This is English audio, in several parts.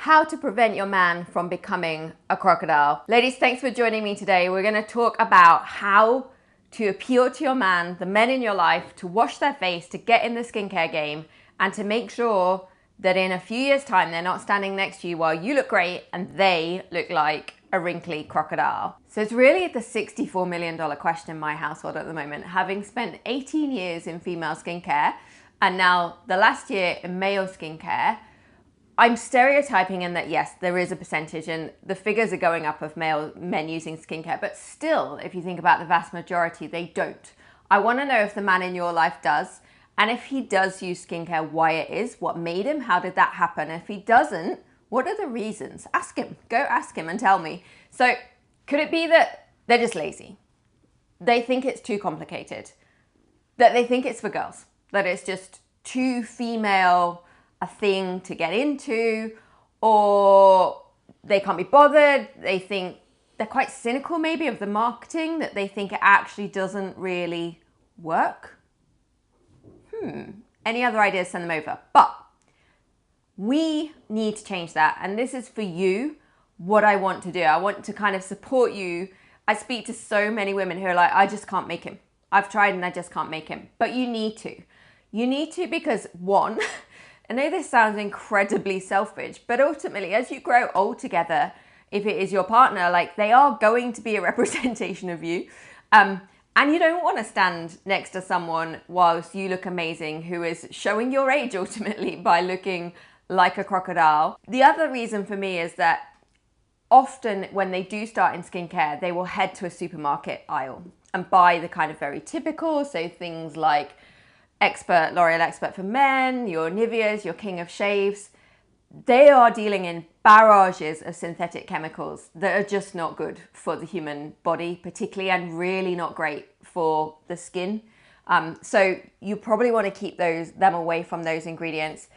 How to prevent your man from becoming a crocodile. Ladies, thanks for joining me today. We're going to talk about how to appeal to your man, the men in your life, to wash their face, to get in the skincare game, and to make sure that in a few years' time, they're not standing next to you while you look great and they look like a wrinkly crocodile. So it's really the $64 million question in my household at the moment. Having spent 18 years in female skincare and now the last year in male skincare, I'm stereotyping in that yes, there is a percentage and the figures are going up of men using skincare, but still, if you think about the vast majority, they don't. I want to know if the man in your life does, and if he does use skincare, why it is, what made him, how did that happen? If he doesn't, what are the reasons? Ask him, go ask him and tell me. So could it be that they're just lazy? They think it's too complicated, that they think it's for girls, that it's just too female a thing to get into, or they can't be bothered. They think they're quite cynical maybe of the marketing, that they think it actually doesn't really work. Any other ideas, send them over. But we need to change that. And this is for you, what I want to do. I want to kind of support you. I speak to so many women who are like, I just can't make him. I've tried and I just can't make him. But you need to. You need to because one, I know this sounds incredibly selfish, but ultimately, as you grow old together, if it is your partner, like they are going to be a representation of you. And you don't want to stand next to someone whilst you look amazing who is showing your age ultimately by looking like a crocodile. The other reason for me is that often when they do start in skincare, they will head to a supermarket aisle and buy the kind of very typical, so things like L'Oreal Expert for Men, your Niveas, your King of Shaves. They are dealing in barrages of synthetic chemicals that are just not good for the human body, particularly, and really not great for the skin. So you probably want to keep them away from those ingredients.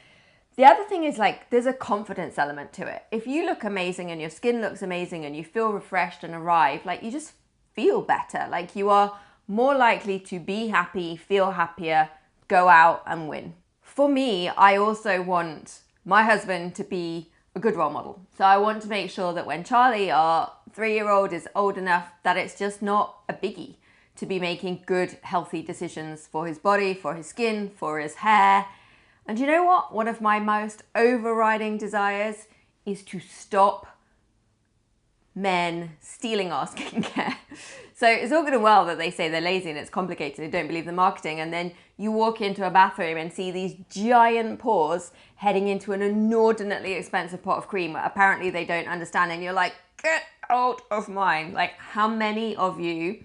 The other thing is like, there's a confidence element to it. If you look amazing and your skin looks amazing and you feel refreshed and arrived, like you just feel better. Like you are more likely to be happy, feel happier, go out and win. For me, I also want my husband to be a good role model. So I want to make sure that when Charlie, our 3-year-old, is old enough that it's just not a biggie to be making good, healthy decisions for his body, for his skin, for his hair. And you know what? One of my most overriding desires is to stop men stealing our skincare. So it's all good and well that they say they're lazy and it's complicated, they don't believe the marketing, and then you walk into a bathroom and see these giant pores heading into an inordinately expensive pot of cream apparently they don't understand, and you're like, get out of mine. Like, how many of you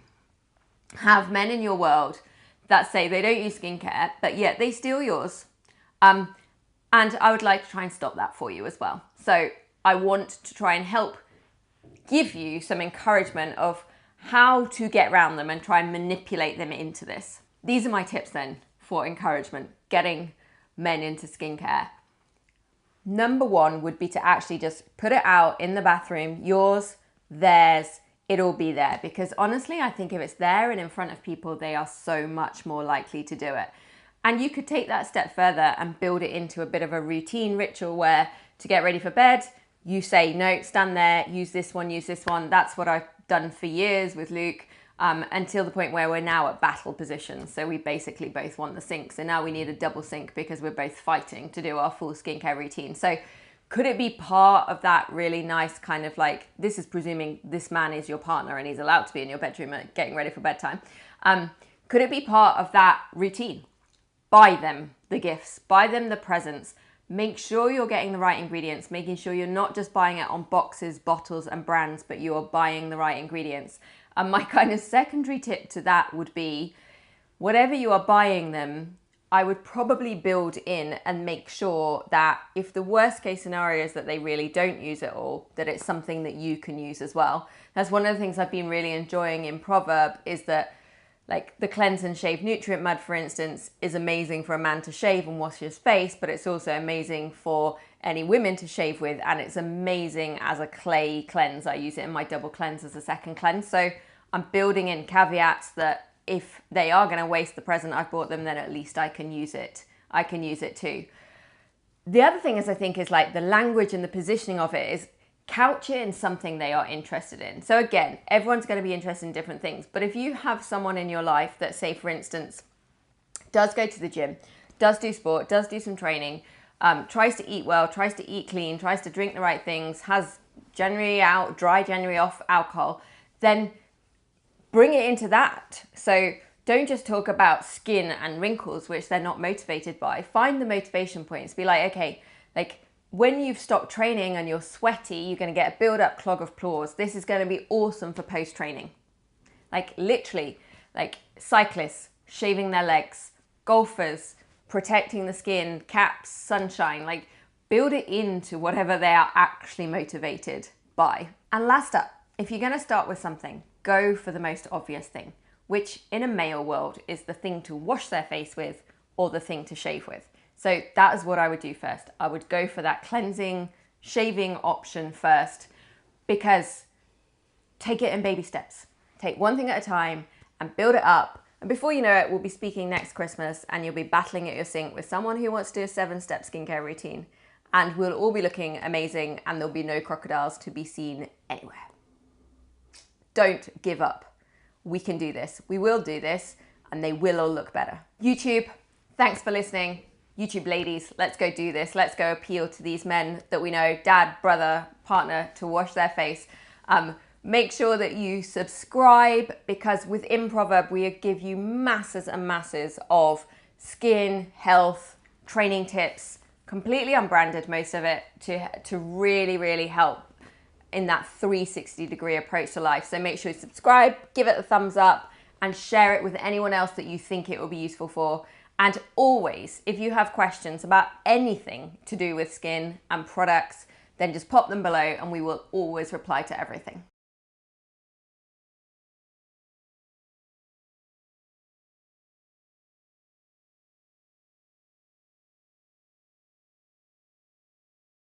have men in your world that say they don't use skincare, but yet they steal yours? And I would like to try and stop that for you as well. So I want to try and help give you some encouragement of how to get around them and try and manipulate them into this. These are my tips then for encouragement, getting men into skincare. Number one would be to actually just put it out in the bathroom, yours, theirs, it'll be there. Because honestly, I think if it's there and in front of people, they are so much more likely to do it. And you could take that step further and build it into a bit of a routine ritual where to get ready for bed, you say, no, stand there, use this one, use this one. That's what I've done for years with Luke, until the point where we're now at battle position. So we basically both want the sink. So now we need a double sink because we're both fighting to do our full skincare routine. So could it be part of that really nice kind of like, this is presuming this man is your partner and he's allowed to be in your bedroom at getting ready for bedtime. Could it be part of that routine? Buy them the gifts, buy them the presents. Make sure you're getting the right ingredients, making sure you're not just buying it on boxes, bottles and brands, but you are buying the right ingredients. And my kind of secondary tip to that would be, whatever you are buying them, I would probably build in and make sure that if the worst case scenario is that they really don't use it all, that it's something that you can use as well. That's one of the things I've been really enjoying in Proverb, is that like the Cleanse and Shave Nutrient Mud, for instance, is amazing for a man to shave and wash his face, but it's also amazing for any women to shave with, and it's amazing as a clay cleanse. I use it in my double cleanse as a second cleanse. So I'm building in caveats that if they are going to waste the present I've bought them, then at least I can use it. I can use it too. The other thing is, I think, is like the language and the positioning of it is couch it in something they are interested in. So again, everyone's going to be interested in different things. But if you have someone in your life that, say, for instance, does go to the gym, does do sport, does do some training, tries to eat well, tries to eat clean, tries to drink the right things, has January out, dry January off alcohol, then bring it into that. So don't just talk about skin and wrinkles, which they're not motivated by. Find the motivation points. Be like, okay, like when you've stopped training and you're sweaty, you're going to get a build-up clog of pores. This is going to be awesome for post-training. Like literally, like cyclists shaving their legs, golfers protecting the skin, caps, sunshine, like build it into whatever they are actually motivated by. And last up, if you're going to start with something, go for the most obvious thing, which in a male world is the thing to wash their face with or the thing to shave with. So that is what I would do first. I would go for that cleansing, shaving option first, because take it in baby steps. Take one thing at a time and build it up. And before you know it, we'll be speaking next Christmas and you'll be battling at your sink with someone who wants to do a 7-step skincare routine. And we'll all be looking amazing and there'll be no crocodiles to be seen anywhere. Don't give up. We can do this. We will do this and they will all look better. YouTube, thanks for listening. YouTube ladies, let's go do this. Let's go appeal to these men that we know, dad, brother, partner, to wash their face. Make sure that you subscribe, because with Improverb, we give you masses and masses of skin, health, training tips, completely unbranded, most of it, to really, really help in that 360-degree approach to life. So make sure you subscribe, give it a thumbs up, and share it with anyone else that you think it will be useful for. And always, if you have questions about anything to do with skin and products, then just pop them below and we will always reply to everything.